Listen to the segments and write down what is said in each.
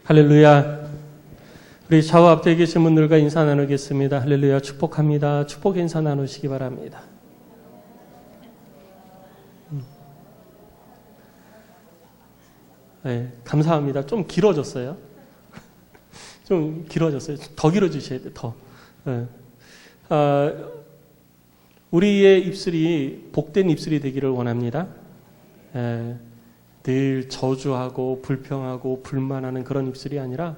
할렐루야. 우리 좌우 앞에 계신 분들과 인사 나누겠습니다. 할렐루야. 축복합니다. 축복 인사 나누시기 바랍니다. 네, 감사합니다. 좀 길어졌어요. 좀 길어졌어요. 더 길어지셔야 돼요. 더. 네. 우리의 입술이 복된 입술이 되기를 원합니다. 네. 늘 저주하고 불평하고 불만하는 그런 입술이 아니라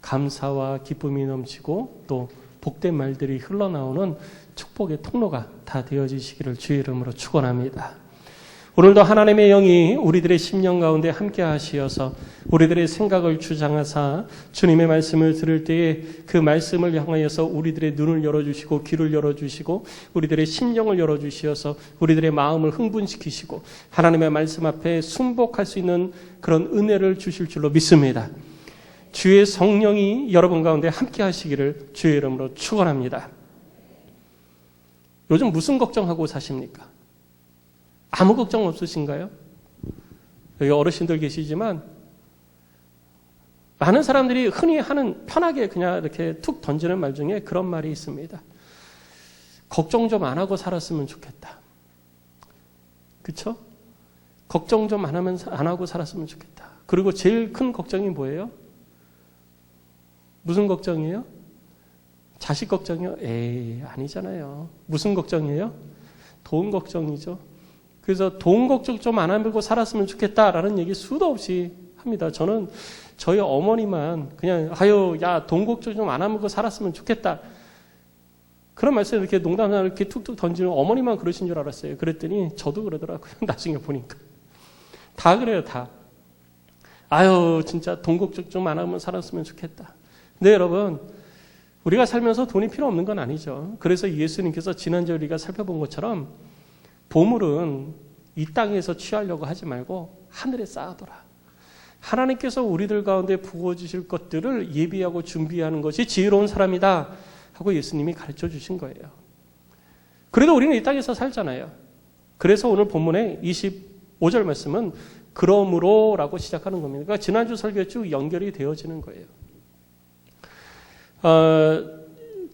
감사와 기쁨이 넘치고 또 복된 말들이 흘러나오는 축복의 통로가 다 되어지시기를 주의 이름으로 축원합니다. 오늘도 하나님의 영이 우리들의 심령 가운데 함께 하시어서 우리들의 생각을 주장하사 주님의 말씀을 들을 때에 그 말씀을 향하여서 우리들의 눈을 열어주시고 귀를 열어주시고 우리들의 심령을 열어주시어서 우리들의 마음을 흥분시키시고 하나님의 말씀 앞에 순복할 수 있는 그런 은혜를 주실 줄로 믿습니다. 주의 성령이 여러분 가운데 함께 하시기를 주의 이름으로 축원합니다. 요즘 무슨 걱정하고 사십니까? 아무 걱정 없으신가요? 여기 어르신들 계시지만 많은 사람들이 흔히 하는 편하게 그냥 이렇게 툭 던지는 말 중에 그런 말이 있습니다. 걱정 좀 안 하고 살았으면 좋겠다. 그렇죠? 걱정 좀 안 하고 살았으면 좋겠다. 그리고 제일 큰 걱정이 뭐예요? 무슨 걱정이에요? 자식 걱정이요? 에이, 아니잖아요. 무슨 걱정이에요? 돈 걱정이죠. 그래서 돈 걱정 좀 안 하고 살았으면 좋겠다라는 얘기 수도 없이 합니다. 저는 저희 어머니만 그냥 야, 돈 걱정 좀 안 하고 살았으면 좋겠다. 그런 말씀을 이렇게 농담을 이렇게 툭툭 던지는 어머니만 그러신 줄 알았어요. 그랬더니 저도 그러더라고요. 나중에 보니까. 다 그래요, 다. 진짜 돈 걱정 좀 안 하면 살았으면 좋겠다. 네, 여러분. 우리가 살면서 돈이 필요 없는 건 아니죠. 그래서 예수님께서 지난주에 우리가 살펴본 것처럼 보물은 이 땅에서 취하려고 하지 말고 하늘에 쌓아둬라. 하나님께서 우리들 가운데 부어주실 것들을 예비하고 준비하는 것이 지혜로운 사람이다 하고 예수님이 가르쳐 주신 거예요. 그래도 우리는 이 땅에서 살잖아요. 그래서 오늘 본문의 25절 말씀은 그러므로 라고 시작하는 겁니다. 그러니까 지난주 설교에 쭉 연결이 되어지는 거예요.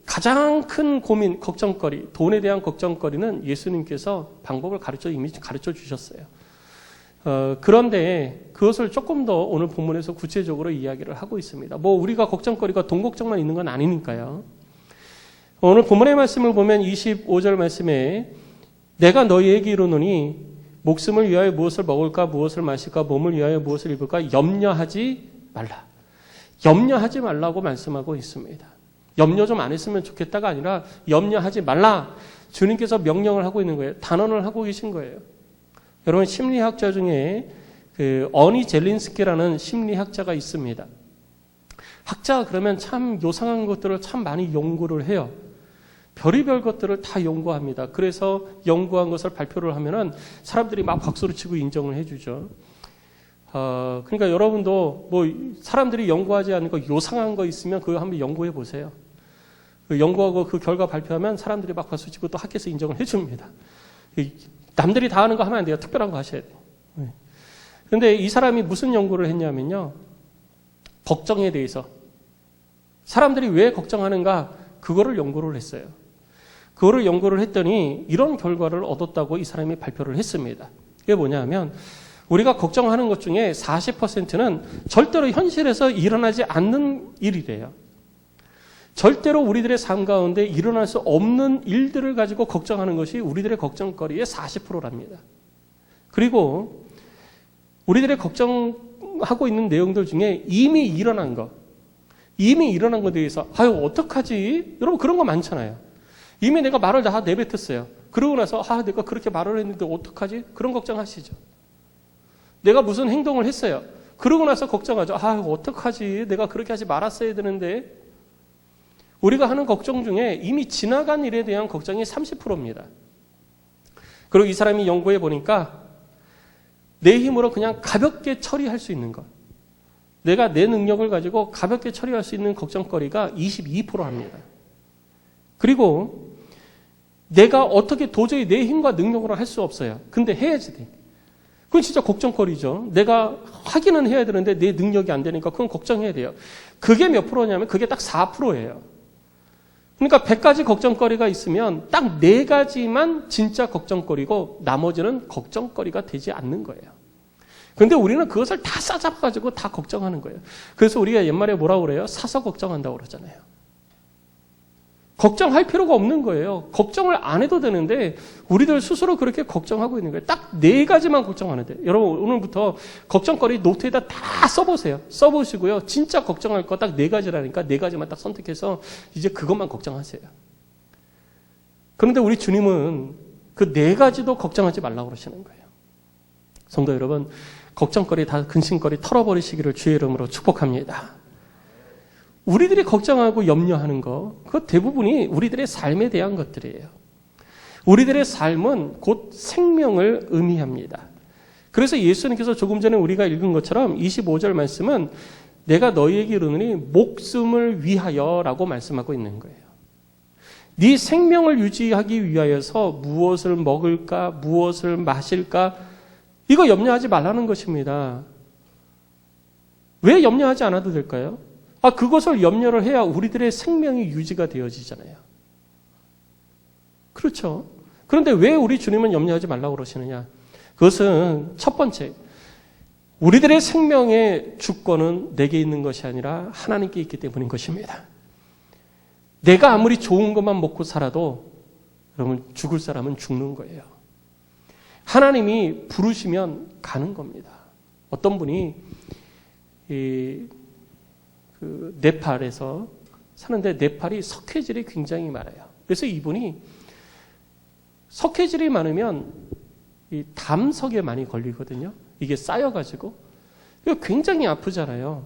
가장 큰 고민, 걱정거리, 돈에 대한 걱정거리는 예수님께서 방법을 이미 가르쳐 주셨어요. 그런데 그것을 조금 더 오늘 본문에서 구체적으로 이야기를 하고 있습니다. 우리가 걱정거리가 돈 걱정만 있는 건 아니니까요. 오늘 본문의 말씀을 보면 25절 말씀에 내가 너희에게 이르노니 목숨을 위하여 무엇을 먹을까 무엇을 마실까 몸을 위하여 무엇을 입을까 염려하지 말라. 염려하지 말라고 말씀하고 있습니다. 염려 좀 안 했으면 좋겠다가 아니라 염려하지 말라. 주님께서 명령을 하고 있는 거예요. 단언을 하고 계신 거예요. 여러분 심리학자 중에 어니 젤린스키라는 심리학자가 있습니다. 학자가 그러면 참 요상한 것들을 참 많이 연구를 해요. 별의별 것들을 다 연구합니다. 그래서 연구한 것을 발표를 하면은 사람들이 막 박수를 치고 인정을 해주죠. 그러니까 여러분도 사람들이 연구하지 않는 거 요상한 거 있으면 그거 한번 연구해 보세요. 연구하고 그 결과 발표하면 사람들이 막 박수 치고 또 학교에서 인정을 해줍니다. 남들이 다 하는 거 하면 안 돼요. 특별한 거 하셔야 돼요. 그런데 이 사람이 무슨 연구를 했냐면요. 걱정에 대해서 사람들이 왜 걱정하는가 그거를 연구를 했어요. 그거를 연구를 했더니 이런 결과를 얻었다고 이 사람이 발표를 했습니다. 그게 뭐냐면 우리가 걱정하는 것 중에 40%는 절대로 현실에서 일어나지 않는 일이래요. 절대로 우리들의 삶 가운데 일어날 수 없는 일들을 가지고 걱정하는 것이 우리들의 걱정거리의 40%랍니다. 그리고 우리들의 걱정하고 있는 내용들 중에 이미 일어난 것에 대해서 어떡하지? 여러분 그런 거 많잖아요. 이미 내가 말을 다 내뱉었어요. 그러고 나서 내가 그렇게 말을 했는데 어떡하지? 그런 걱정하시죠. 내가 무슨 행동을 했어요. 그러고 나서 걱정하죠. 어떡하지? 내가 그렇게 하지 말았어야 되는데. 우리가 하는 걱정 중에 이미 지나간 일에 대한 걱정이 30%입니다. 그리고 이 사람이 연구해 보니까 내 힘으로 그냥 가볍게 처리할 수 있는 것. 내가 내 능력을 가지고 가볍게 처리할 수 있는 걱정거리가 22%합니다. 그리고 내가 어떻게 도저히 내 힘과 능력으로 할 수 없어요. 근데 해야지 돼. 그건 진짜 걱정거리죠. 내가 하기는 해야 되는데 내 능력이 안 되니까 그건 걱정해야 돼요. 그게 몇 프로냐면 그게 딱 4%예요. 그러니까 100가지 걱정거리가 있으면 딱 4가지만 진짜 걱정거리고 나머지는 걱정거리가 되지 않는 거예요. 그런데 우리는 그것을 다 싸잡아가지고 다 걱정하는 거예요. 그래서 우리가 옛말에 뭐라고 그래요? 사서 걱정한다고 그러잖아요. 걱정할 필요가 없는 거예요. 걱정을 안 해도 되는데 우리들 스스로 그렇게 걱정하고 있는 거예요. 딱 4가지만 걱정하는데 여러분 오늘부터 걱정거리 노트에다 다 써보세요. 써보시고요. 진짜 걱정할 거 딱 4가지라니까 4가지만 딱 선택해서 이제 그것만 걱정하세요. 그런데 우리 주님은 그 4가지도 걱정하지 말라고 그러시는 거예요. 성도 여러분, 걱정거리 다 근심거리 털어버리시기를 주의 이름으로 축복합니다. 우리들이 걱정하고 염려하는 거, 그 대부분이 우리들의 삶에 대한 것들이에요. 우리들의 삶은 곧 생명을 의미합니다. 그래서 예수님께서 조금 전에 우리가 읽은 것처럼 25절 말씀은 내가 너희에게 이르노니 목숨을 위하여라고 말씀하고 있는 거예요. 네 생명을 유지하기 위하여서 무엇을 먹을까, 무엇을 마실까, 이거 염려하지 말라는 것입니다. 왜 염려하지 않아도 될까요? 그것을 염려를 해야 우리들의 생명이 유지가 되어지잖아요. 그렇죠. 그런데 왜 우리 주님은 염려하지 말라고 그러시느냐? 그것은 첫 번째, 우리들의 생명의 주권은 내게 있는 것이 아니라 하나님께 있기 때문인 것입니다. 내가 아무리 좋은 것만 먹고 살아도 여러분 죽을 사람은 죽는 거예요. 하나님이 부르시면 가는 겁니다. 어떤 분이 네팔에서 사는데 네팔이 석회질이 굉장히 많아요. 그래서 이분이 석회질이 많으면 이 담석에 많이 걸리거든요. 이게 쌓여가지고 굉장히 아프잖아요.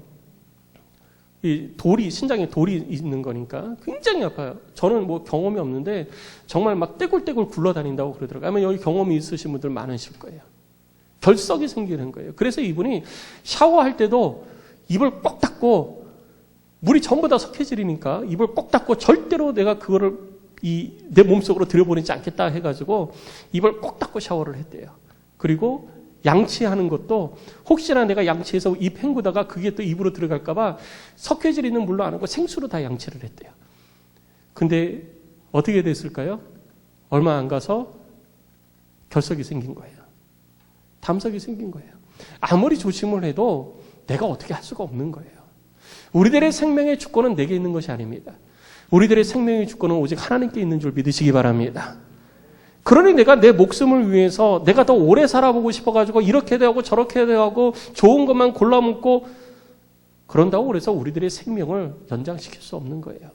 이 돌이 신장에 돌이 있는 거니까 굉장히 아파요. 저는 뭐 경험이 없는데 정말 막 떼굴떼굴 굴러다닌다고 그러더라고요. 아마 여기 경험이 있으신 분들 많으실 거예요. 결석이 생기는 거예요. 그래서 이분이 샤워할 때도 입을 꼭 닫고 물이 전부 다 석회질이니까 입을 꼭 닫고 절대로 내가 그거를 내 몸속으로 들여보내지 않겠다 해가지고 입을 꼭 닫고 샤워를 했대요. 그리고 양치하는 것도 혹시나 내가 양치해서 입 헹구다가 그게 또 입으로 들어갈까봐 석회질 있는 물로 안 하고 생수로 다 양치를 했대요. 근데 어떻게 됐을까요? 얼마 안 가서 결석이 생긴 거예요. 담석이 생긴 거예요. 아무리 조심을 해도 내가 어떻게 할 수가 없는 거예요. 우리들의 생명의 주권은 내게 있는 것이 아닙니다. 우리들의 생명의 주권은 오직 하나님께 있는 줄 믿으시기 바랍니다. 그러니 내가 내 목숨을 위해서 내가 더 오래 살아보고 싶어가지고 이렇게도 하고 저렇게도 하고 좋은 것만 골라 먹고 그런다고 그래서 우리들의 생명을 연장시킬 수 없는 거예요.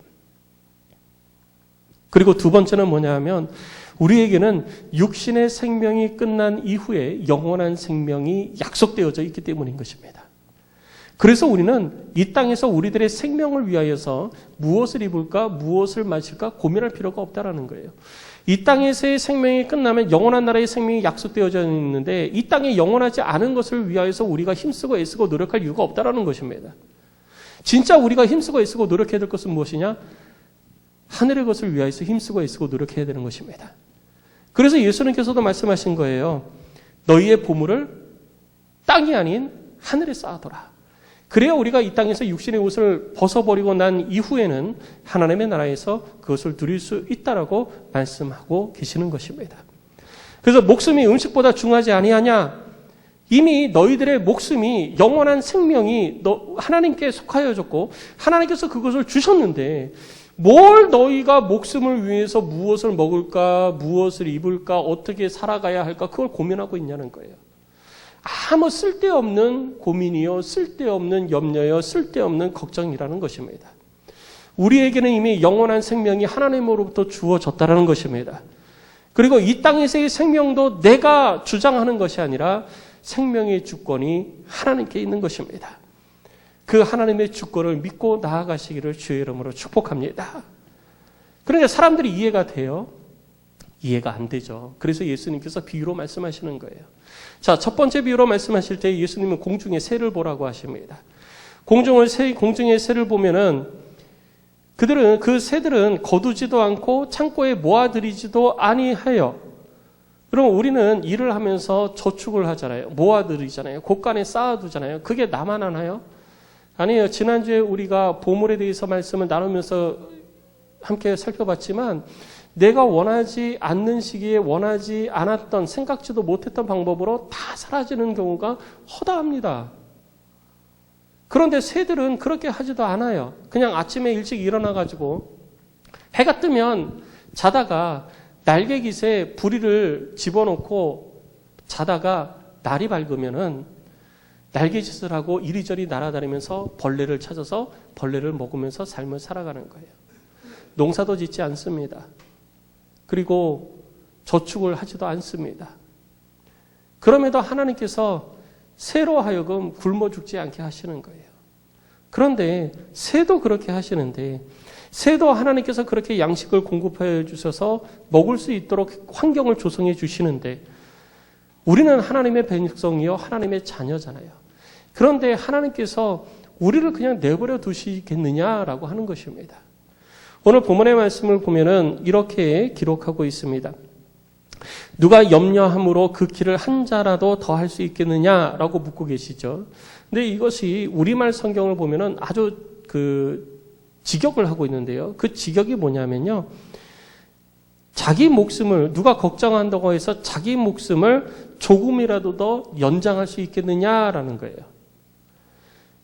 그리고 두 번째는 뭐냐 하면 우리에게는 육신의 생명이 끝난 이후에 영원한 생명이 약속되어져 있기 때문인 것입니다. 그래서 우리는 이 땅에서 우리들의 생명을 위하여서 무엇을 입을까, 무엇을 마실까 고민할 필요가 없다라는 거예요. 이 땅에서의 생명이 끝나면 영원한 나라의 생명이 약속되어져 있는데 이 땅에 영원하지 않은 것을 위하여서 우리가 힘쓰고 애쓰고 노력할 이유가 없다라는 것입니다. 진짜 우리가 힘쓰고 애쓰고 노력해야 될 것은 무엇이냐? 하늘의 것을 위하여서 힘쓰고 애쓰고 노력해야 되는 것입니다. 그래서 예수님께서도 말씀하신 거예요. 너희의 보물을 땅이 아닌 하늘에 쌓아둬라. 그래야 우리가 이 땅에서 육신의 옷을 벗어버리고 난 이후에는 하나님의 나라에서 그것을 누릴 수 있다라고 말씀하고 계시는 것입니다. 그래서 목숨이 음식보다 중요하지 아니하냐? 이미 너희들의 목숨이 영원한 생명이 하나님께 속하여졌고 하나님께서 그것을 주셨는데 뭘 너희가 목숨을 위해서 무엇을 먹을까, 무엇을 입을까, 어떻게 살아가야 할까 그걸 고민하고 있냐는 거예요. 아무 쓸데없는 고민이요, 쓸데없는 염려요, 쓸데없는 걱정이라는 것입니다. 우리에게는 이미 영원한 생명이 하나님으로부터 주어졌다는 것입니다. 그리고 이 땅에서의 생명도 내가 주장하는 것이 아니라 생명의 주권이 하나님께 있는 것입니다. 그 하나님의 주권을 믿고 나아가시기를 주의 이름으로 축복합니다. 그러니까 사람들이 이해가 돼요? 이해가 안 되죠. 그래서 예수님께서 비유로 말씀하시는 거예요. 자, 첫 번째 비유로 말씀하실 때 예수님은 공중의 새를 보라고 하십니다. 공중의 새를 보면은 그 새들은 거두지도 않고 창고에 모아들이지도 아니하여. 그럼 우리는 일을 하면서 저축을 하잖아요. 모아들이잖아요. 곳간에 쌓아두잖아요. 그게 나만 하나요? 아니에요. 지난주에 우리가 보물에 대해서 말씀을 나누면서 함께 살펴봤지만 내가 원하지 않는 시기에 원하지 않았던 생각지도 못했던 방법으로 다 사라지는 경우가 허다합니다. 그런데 새들은 그렇게 하지도 않아요. 그냥 아침에 일찍 일어나가지고 해가 뜨면 자다가 날개깃에 부리를 집어넣고 자다가 날이 밝으면은 날개짓을 하고 이리저리 날아다니면서 벌레를 찾아서 벌레를 먹으면서 삶을 살아가는 거예요. 농사도 짓지 않습니다. 그리고 저축을 하지도 않습니다. 그럼에도 하나님께서 새로 하여금 굶어 죽지 않게 하시는 거예요. 그런데 새도 그렇게 하시는데 새도 하나님께서 그렇게 양식을 공급해 주셔서 먹을 수 있도록 환경을 조성해 주시는데 우리는 하나님의 백성이요 하나님의 자녀잖아요. 그런데 하나님께서 우리를 그냥 내버려 두시겠느냐라고 하는 것입니다. 오늘 본문의 말씀을 보면은 이렇게 기록하고 있습니다. 누가 염려함으로 그 길을 한 자라도 더 할 수 있겠느냐라고 묻고 계시죠. 근데 이것이 우리말 성경을 보면은 아주 직역을 하고 있는데요. 그 직역이 뭐냐면요. 자기 목숨을 누가 걱정한다고 해서 자기 목숨을 조금이라도 더 연장할 수 있겠느냐라는 거예요.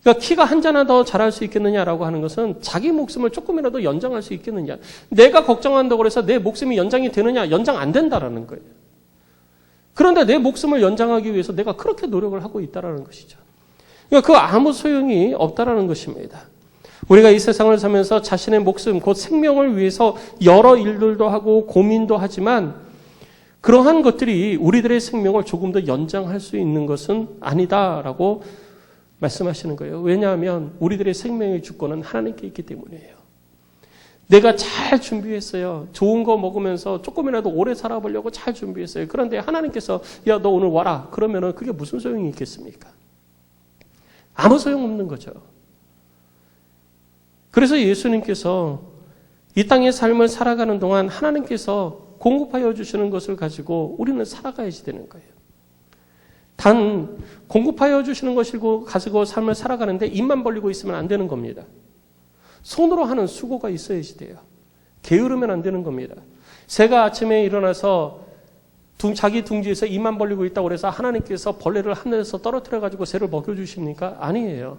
그러니까 키가 한 자나 더 자랄 수 있겠느냐라고 하는 것은 자기 목숨을 조금이라도 연장할 수 있겠느냐. 내가 걱정한다고 해서 내 목숨이 연장이 되느냐? 연장 안 된다라는 거예요. 그런데 내 목숨을 연장하기 위해서 내가 그렇게 노력을 하고 있다라는 것이죠. 그러니까 그 아무 소용이 없다라는 것입니다. 우리가 이 세상을 살면서 자신의 목숨, 곧 생명을 위해서 여러 일들도 하고 고민도 하지만 그러한 것들이 우리들의 생명을 조금 더 연장할 수 있는 것은 아니다라고 말씀하시는 거예요. 왜냐하면 우리들의 생명의 주권은 하나님께 있기 때문이에요. 내가 잘 준비했어요. 좋은 거 먹으면서 조금이라도 오래 살아보려고 잘 준비했어요. 그런데 하나님께서 야, 너 오늘 와라. 그러면은 그게 무슨 소용이 있겠습니까? 아무 소용없는 거죠. 그래서 예수님께서 이 땅의 삶을 살아가는 동안 하나님께서 공급하여 주시는 것을 가지고 우리는 살아가야지 되는 거예요. 단 공급하여 주시는 것이고 가지고 삶을 살아가는데 입만 벌리고 있으면 안 되는 겁니다. 손으로 하는 수고가 있어야지 돼요. 게으르면 안 되는 겁니다. 새가 아침에 일어나서 자기 둥지에서 입만 벌리고 있다고 그래서 하나님께서 벌레를 하늘에서 떨어뜨려 가지고 새를 먹여주십니까? 아니에요.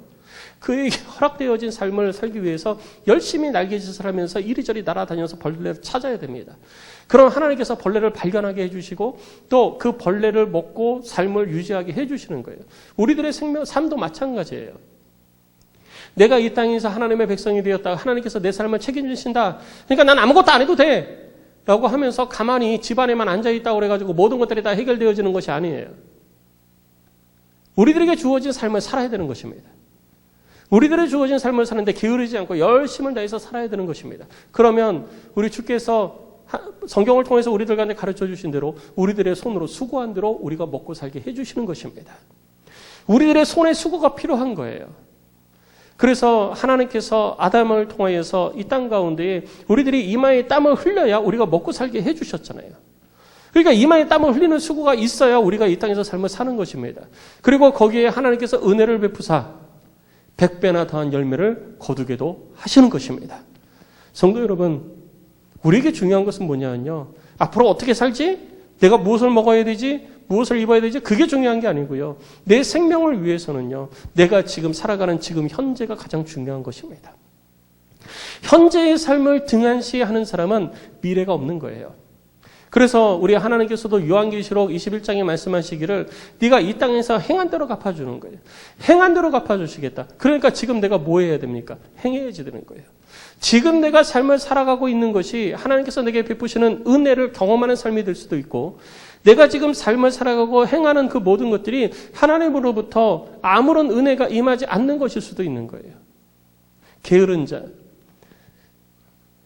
그에게 허락되어진 삶을 살기 위해서 열심히 날개짓을 하면서 이리저리 날아다녀서 벌레를 찾아야 됩니다. 그럼 하나님께서 벌레를 발견하게 해주시고 또 그 벌레를 먹고 삶을 유지하게 해주시는 거예요. 우리들의 삶도 마찬가지예요. 내가 이 땅에서 하나님의 백성이 되었다. 하나님께서 내 삶을 책임지신다. 그러니까 난 아무것도 안 해도 돼. 라고 하면서 가만히 집안에만 앉아있다고 그래가지고 모든 것들이 다 해결되어지는 것이 아니에요. 우리들에게 주어진 삶을 살아야 되는 것입니다. 우리들의 주어진 삶을 사는데 게으르지 않고 열심을 다해서 살아야 되는 것입니다. 그러면 우리 주께서 성경을 통해서 우리들 간에 가르쳐 주신 대로 우리들의 손으로 수고한 대로 우리가 먹고 살게 해주시는 것입니다. 우리들의 손에 수고가 필요한 거예요. 그래서 하나님께서 아담을 통하여서 이 땅 가운데에 우리들이 이마에 땀을 흘려야 우리가 먹고 살게 해주셨잖아요. 그러니까 이마에 땀을 흘리는 수고가 있어야 우리가 이 땅에서 삶을 사는 것입니다. 그리고 거기에 하나님께서 은혜를 베푸사 100배나 더한 열매를 거두게도 하시는 것입니다. 성도 여러분, 우리에게 중요한 것은 뭐냐면요. 앞으로 어떻게 살지? 내가 무엇을 먹어야 되지? 무엇을 입어야 되지? 그게 중요한 게 아니고요. 내 생명을 위해서는요. 내가 지금 살아가는 지금 현재가 가장 중요한 것입니다. 현재의 삶을 등한시하는 사람은 미래가 없는 거예요. 그래서 우리 하나님께서도 요한계시록 21장에 말씀하시기를 네가 이 땅에서 행한 대로 갚아주는 거예요. 행한 대로 갚아주시겠다. 그러니까 지금 내가 뭐 해야 됩니까? 행해야지 되는 거예요. 지금 내가 삶을 살아가고 있는 것이 하나님께서 내게 베푸시는 은혜를 경험하는 삶이 될 수도 있고 내가 지금 삶을 살아가고 행하는 그 모든 것들이 하나님으로부터 아무런 은혜가 임하지 않는 것일 수도 있는 거예요. 게으른 자,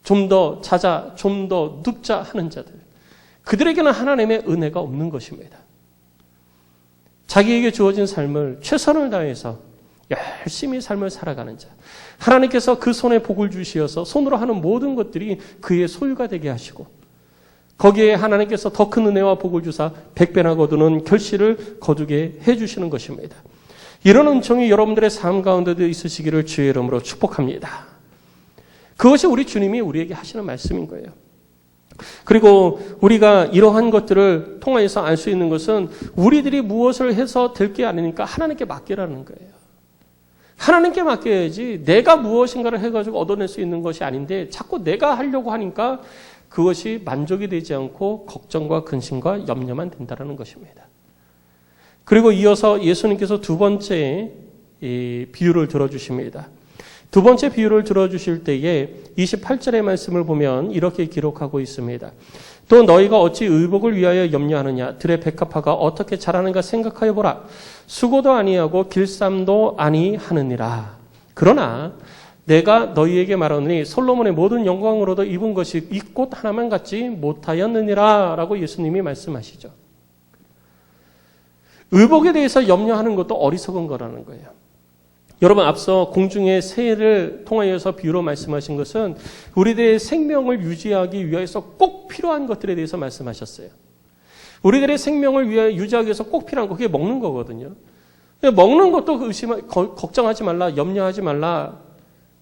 좀 더 자자, 좀 더 눕자 하는 자들. 그들에게는 하나님의 은혜가 없는 것입니다. 자기에게 주어진 삶을 최선을 다해서 열심히 삶을 살아가는 자. 하나님께서 그 손에 복을 주시어서 손으로 하는 모든 것들이 그의 소유가 되게 하시고 거기에 하나님께서 더 큰 은혜와 복을 주사 100배나 거두는 결실을 거두게 해주시는 것입니다. 이런 은총이 여러분들의 삶 가운데도 있으시기를 주의 이름으로 축복합니다. 그것이 우리 주님이 우리에게 하시는 말씀인 거예요. 그리고 우리가 이러한 것들을 통하여서 알 수 있는 것은 우리들이 무엇을 해서 될 게 아니니까 하나님께 맡기라는 거예요. 하나님께 맡겨야지 내가 무엇인가를 해가지고 얻어낼 수 있는 것이 아닌데 자꾸 내가 하려고 하니까 그것이 만족이 되지 않고 걱정과 근심과 염려만 된다는 것입니다. 그리고 이어서 예수님께서 두 번째 비유를 들어주십니다. 두 번째 비유를 들어주실 때에 28절의 말씀을 보면 이렇게 기록하고 있습니다. 또 너희가 어찌 의복을 위하여 염려하느냐? 들의 백합화가 어떻게 자라는가 생각하여 보라. 수고도 아니하고 길쌈도 아니하느니라. 그러나 내가 너희에게 말하노니 솔로몬의 모든 영광으로도 입은 것이 이 꽃 하나만 갖지 못하였느니라 라고 예수님이 말씀하시죠. 의복에 대해서 염려하는 것도 어리석은 거라는 거예요. 여러분 앞서 공중의 새를 통하여서 비유로 말씀하신 것은 우리들의 생명을 유지하기 위해서 꼭 필요한 것들에 대해서 말씀하셨어요. 우리들의 생명을 유지하기 위해서 꼭 필요한 거 그게 먹는 거거든요. 먹는 것도 걱정하지 말라, 염려하지 말라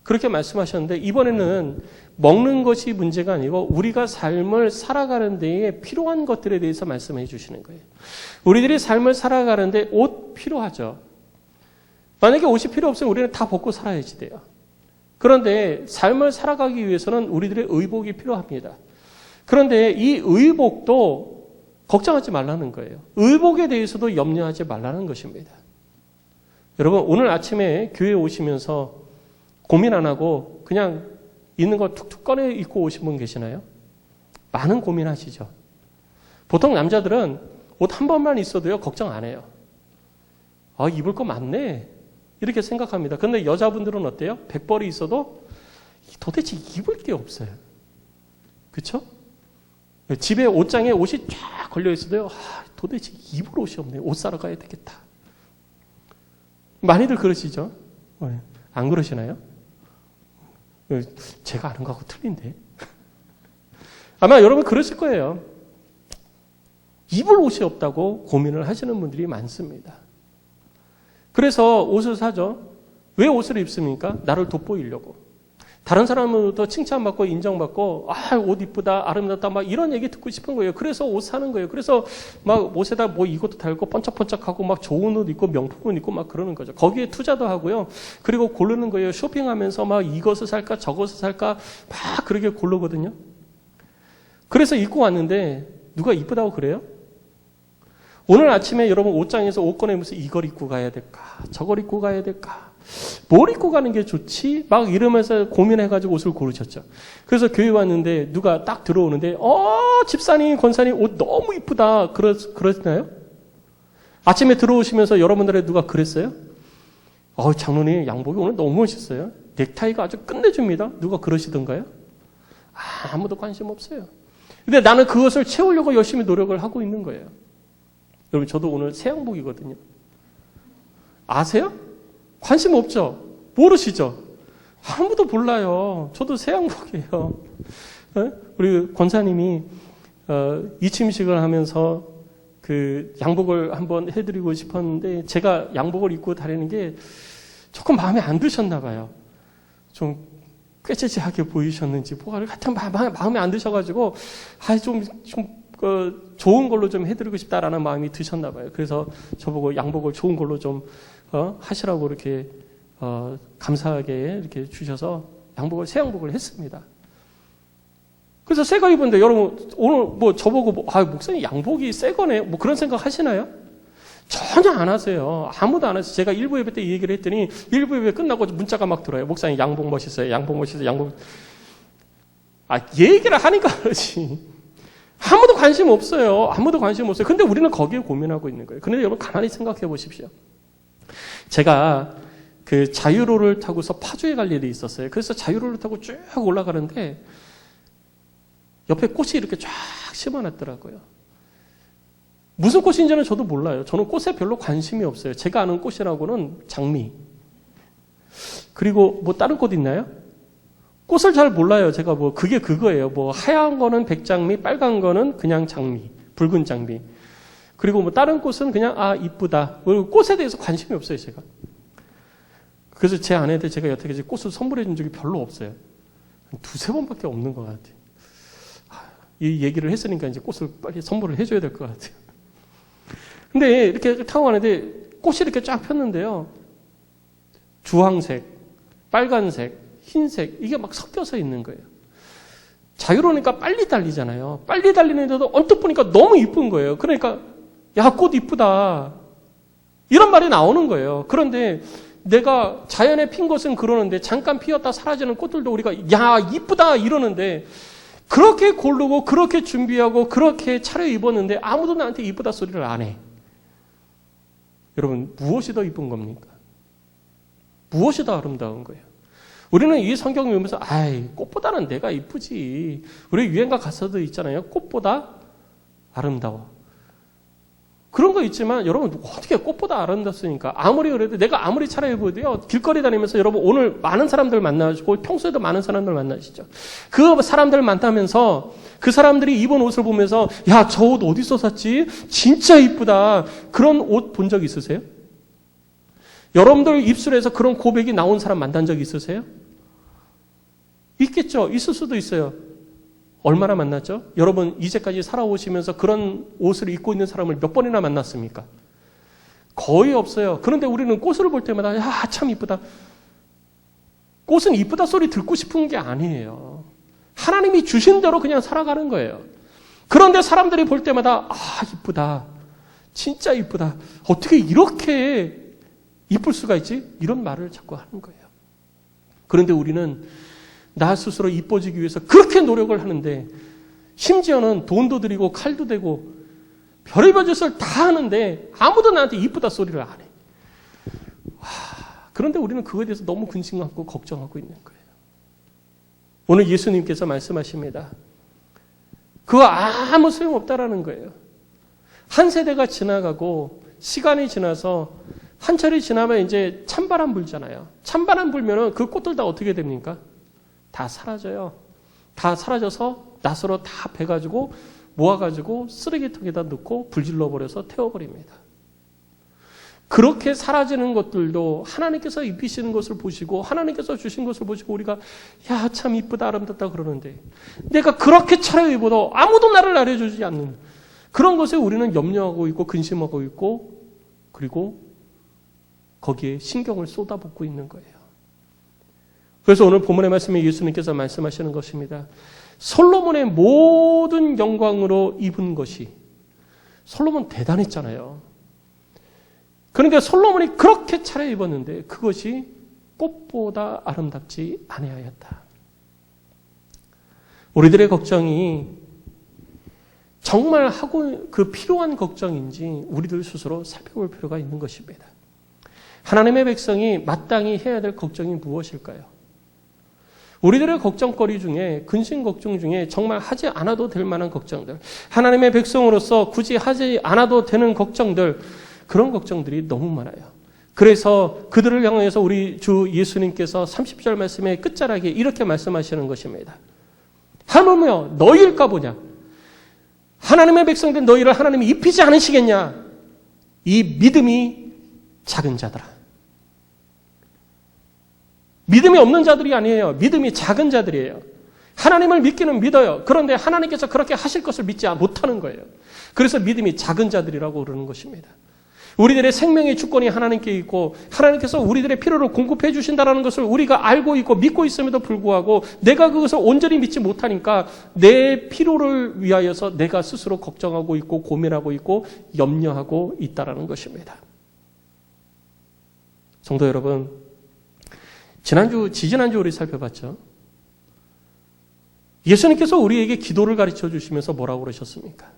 그렇게 말씀하셨는데 이번에는 먹는 것이 문제가 아니고 우리가 삶을 살아가는 데에 필요한 것들에 대해서 말씀해 주시는 거예요. 우리들이 삶을 살아가는데 옷 필요하죠. 만약에 옷이 필요 없으면 우리는 다 벗고 살아야지 돼요. 그런데 삶을 살아가기 위해서는 우리들의 의복이 필요합니다. 그런데 이 의복도 걱정하지 말라는 거예요. 의복에 대해서도 염려하지 말라는 것입니다. 여러분 오늘 아침에 교회에 오시면서 고민 안 하고 그냥 있는 거 툭툭 꺼내 입고 오신 분 계시나요? 많은 고민하시죠. 보통 남자들은 옷 한 번만 있어도요 걱정 안 해요. 아 입을 거 많네 이렇게 생각합니다. 그런데 여자분들은 어때요? 100벌이 있어도 도대체 입을 게 없어요. 그렇죠? 집에 옷장에 옷이 쫙 걸려 있어도요. 도대체 입을 옷이 없네. 옷 사러 가야 되겠다. 많이들 그러시죠? 안 그러시나요? 제가 아는 거하고 틀린데. 아마 여러분 그러실 거예요. 입을 옷이 없다고 고민을 하시는 분들이 많습니다. 그래서 옷을 사죠. 왜 옷을 입습니까? 나를 돋보이려고. 다른 사람으로부터 칭찬받고 인정받고 옷 이쁘다 아름답다 막 이런 얘기 듣고 싶은 거예요. 그래서 옷 사는 거예요. 그래서 막 옷에다 뭐 이것도 달고 번쩍번쩍하고 막 좋은 옷 입고 명품 옷 입고 막 그러는 거죠. 거기에 투자도 하고요. 그리고 고르는 거예요. 쇼핑하면서 막 이것을 살까 저것을 살까 막 그렇게 고르거든요. 그래서 입고 왔는데 누가 이쁘다고 그래요? 오늘 아침에 여러분 옷장에서 옷 꺼내면서 이걸 입고 가야 될까? 저걸 입고 가야 될까? 뭘 입고 가는 게 좋지? 막 이러면서 고민해가지고 옷을 고르셨죠. 그래서 교회 왔는데 누가 딱 들어오는데 집사님, 권사님 옷 너무 이쁘다. 그러시나요? 아침에 들어오시면서 여러분들의 누가 그랬어요? 장로님 양복이 오늘 너무 멋있어요. 넥타이가 아주 끝내줍니다. 누가 그러시던가요? 아무도 관심 없어요. 근데 나는 그것을 채우려고 열심히 노력을 하고 있는 거예요. 여러분 저도 오늘 새 양복이거든요. 아세요? 관심 없죠? 모르시죠? 아무도 몰라요. 저도 새 양복이에요. 우리 권사님이 이침식을 하면서 그 양복을 한번 해드리고 싶었는데 제가 양복을 입고 다니는 게 조금 마음에 안 드셨나 봐요. 좀 꾀죄죄하게 보이셨는지 뭐가 하여튼 마음에 안 드셔가지고 좋은 걸로 좀 해드리고 싶다라는 마음이 드셨나 봐요. 그래서 저보고 양복을 좋은 걸로 좀 하시라고 이렇게 감사하게 이렇게 주셔서 새 양복을 했습니다. 그래서 새 거 입었는데 여러분 오늘 뭐 저보고 목사님 양복이 새 거네 뭐 그런 생각 하시나요? 전혀 안 하세요. 아무도 안 하세요. 제가 일부 예배 때 이 얘기를 했더니 일부 예배 끝나고 문자가 막 들어요. 목사님 양복 멋있어요. 양복 멋있어요. 양복. 얘기를 하니까 그러지. 아무도 관심 없어요. 아무도 관심 없어요. 근데 우리는 거기에 고민하고 있는 거예요. 그런데 여러분 가만히 생각해 보십시오. 제가 그 자유로를 타고서 파주에 갈 일이 있었어요. 그래서 자유로를 타고 쭉 올라가는데 옆에 꽃이 이렇게 쫙 심어놨더라고요. 무슨 꽃인지는 저도 몰라요. 저는 꽃에 별로 관심이 없어요. 제가 아는 꽃이라고는 장미, 그리고 뭐 다른 꽃 있나요? 꽃을 잘 몰라요. 제가 뭐 그게 그거예요. 뭐 하얀 거는 백장미, 빨간 거는 그냥 장미, 붉은 장미. 그리고 뭐 다른 꽃은 그냥 이쁘다. 꽃에 대해서 관심이 없어요, 제가. 그래서 제 아내한테 제가 여태까지 꽃을 선물해 준 적이 별로 없어요. 한 두세 번밖에 없는 것 같아요. 이 얘기를 했으니까 이제 꽃을 빨리 선물을 해줘야 될 것 같아요. 근데 이렇게 타고 가는데 꽃이 이렇게 쫙 폈는데요. 주황색, 빨간색, 흰색, 이게 막 섞여서 있는 거예요. 자유로우니까 빨리 달리잖아요. 빨리 달리는데도 언뜻 보니까 너무 이쁜 거예요. 그러니까, 야, 꽃 이쁘다. 이런 말이 나오는 거예요. 그런데 내가 자연에 핀 것은 그러는데 잠깐 피었다 사라지는 꽃들도 우리가, 야, 이쁘다 이러는데 그렇게 고르고 그렇게 준비하고 그렇게 차려입었는데 아무도 나한테 이쁘다 소리를 안 해. 여러분, 무엇이 더 이쁜 겁니까? 무엇이 더 아름다운 거예요? 우리는 이 성경을 읽으면서 꽃보다는 내가 이쁘지. 우리 유행가 가사도 있잖아요. 꽃보다 아름다워. 그런 거 있지만 여러분 어떻게 꽃보다 아름답습니까? 아무리 그래도 내가 아무리 차려입어도요. 길거리 다니면서 여러분 오늘 많은 사람들 만나시고 평소에도 많은 사람들 만나시죠. 그 사람들 만나면서 그 사람들이 입은 옷을 보면서 야, 저 옷 어디서 샀지? 진짜 이쁘다. 그런 옷 본 적 있으세요? 여러분들 입술에서 그런 고백이 나온 사람 만난 적 있으세요? 있겠죠. 있을 수도 있어요. 얼마나 만났죠? 여러분 이제까지 살아오시면서 그런 옷을 입고 있는 사람을 몇 번이나 만났습니까? 거의 없어요. 그런데 우리는 꽃을 볼 때마다 야, 참 이쁘다. 꽃은 이쁘다 소리 듣고 싶은 게 아니에요. 하나님이 주신 대로 그냥 살아가는 거예요. 그런데 사람들이 볼 때마다 이쁘다. 진짜 이쁘다. 어떻게 이렇게 이쁠 수가 있지? 이런 말을 자꾸 하는 거예요. 그런데 우리는 나 스스로 이뻐지기 위해서 그렇게 노력을 하는데 심지어는 돈도 들이고 칼도 대고 별의별 짓을 다 하는데 아무도 나한테 이쁘다 소리를 안 해. 그런데 우리는 그거에 대해서 너무 근심 갖고 걱정하고 있는 거예요. 오늘 예수님께서 말씀하십니다. 그거 아무 소용없다라는 거예요. 한 세대가 지나가고 시간이 지나서 한철이 지나면 이제 찬바람 불잖아요. 찬바람 불면은 그 꽃들 다 어떻게 됩니까? 다 사라져요. 다 사라져서 낫으로 다 베가지고 모아가지고 쓰레기통에다 넣고 불질러 버려서 태워버립니다. 그렇게 사라지는 것들도 하나님께서 입히시는 것을 보시고 하나님께서 주신 것을 보시고 우리가 야, 참 이쁘다 아름답다 그러는데 내가 그렇게 차려입어도 아무도 나를 알려주지 않는 그런 것에 우리는 염려하고 있고 근심하고 있고 그리고 거기에 신경을 쏟아붓고 있는 거예요. 그래서 오늘 본문의 말씀에 예수님께서 말씀하시는 것입니다. 솔로몬의 모든 영광으로 입은 것이 솔로몬 대단했잖아요. 그런데 솔로몬이 그렇게 차려입었는데 그것이 꽃보다 아름답지 아니하였다. 우리들의 걱정이 정말 하고 필요한 걱정인지 우리들 스스로 살펴볼 필요가 있는 것입니다. 하나님의 백성이 마땅히 해야 될 걱정이 무엇일까요? 우리들의 걱정거리 중에 근심 걱정 중에 정말 하지 않아도 될 만한 걱정들, 하나님의 백성으로서 굳이 하지 않아도 되는 걱정들, 그런 걱정들이 너무 많아요. 그래서 그들을 향해서 우리 주 예수님께서 30절 말씀의 끝자락에 이렇게 말씀하시는 것입니다. 하물며 너희일까 보냐? 하나님의 백성들 너희를 하나님이 입히지 않으시겠냐? 이 믿음이 작은 자들아. 믿음이 없는 자들이 아니에요. 믿음이 작은 자들이에요. 하나님을 믿기는 믿어요. 그런데 하나님께서 그렇게 하실 것을 믿지 못하는 거예요. 그래서 믿음이 작은 자들이라고 그러는 것입니다. 우리들의 생명의 주권이 하나님께 있고 하나님께서 우리들의 필요를 공급해 주신다는 것을 우리가 알고 있고 믿고 있음에도 불구하고 내가 그것을 온전히 믿지 못하니까 내 필요를 위하여서 내가 스스로 걱정하고 있고 고민하고 있고 염려하고 있다는 것입니다. 성도 여러분, 지지난주 우리 살펴봤죠. 예수님께서 우리에게 기도를 가르쳐 주시면서 뭐라고 그러셨습니까?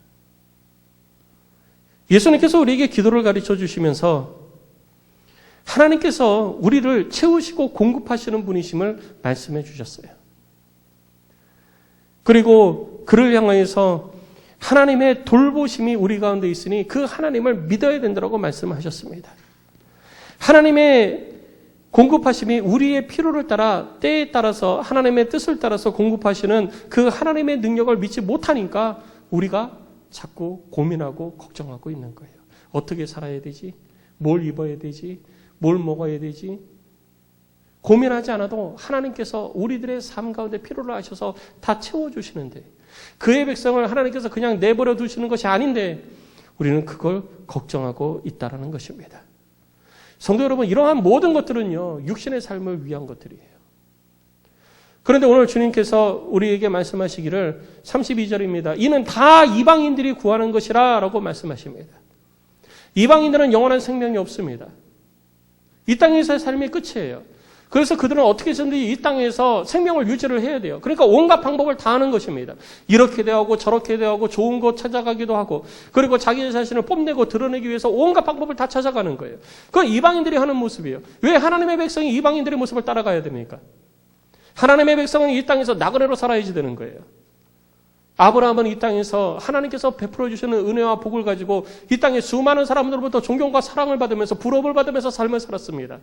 예수님께서 우리에게 기도를 가르쳐 주시면서 하나님께서 우리를 채우시고 공급하시는 분이심을 말씀해 주셨어요. 그리고 그를 향해서 하나님의 돌보심이 우리 가운데 있으니 그 하나님을 믿어야 된다고 말씀하셨습니다. 하나님의 공급하심이 우리의 필요를 따라 때에 따라서 하나님의 뜻을 따라서 공급하시는 그 하나님의 능력을 믿지 못하니까 우리가 자꾸 고민하고 걱정하고 있는 거예요. 어떻게 살아야 되지? 뭘 입어야 되지? 뭘 먹어야 되지? 고민하지 않아도 하나님께서 우리들의 삶 가운데 필요를 아셔서 다 채워주시는데 그의 백성을 하나님께서 그냥 내버려 두시는 것이 아닌데 우리는 그걸 걱정하고 있다는 것입니다. 성도 여러분, 이러한 모든 것들은요, 육신의 삶을 위한 것들이에요. 그런데 오늘 주님께서 우리에게 말씀하시기를 32절입니다. 이는 다 이방인들이 구하는 것이라 라고 말씀하십니다. 이방인들은 영원한 생명이 없습니다. 이 땅에서의 삶이 끝이에요. 그래서 그들은 어떻게 해서든지 이 땅에서 생명을 유지를 해야 돼요. 그러니까 온갖 방법을 다 하는 것입니다. 이렇게 대하고 저렇게 대하고 좋은 곳 찾아가기도 하고 그리고 자기 자신을 뽐내고 드러내기 위해서 온갖 방법을 다 찾아가는 거예요. 그건 이방인들이 하는 모습이에요. 왜 하나님의 백성이 이방인들의 모습을 따라가야 됩니까? 하나님의 백성은 이 땅에서 나그네로 살아야지 되는 거예요. 아브라함은 이 땅에서 하나님께서 베풀어 주시는 은혜와 복을 가지고 이 땅에 수많은 사람들로부터 존경과 사랑을 받으면서 부러움을 받으면서 삶을 살았습니다.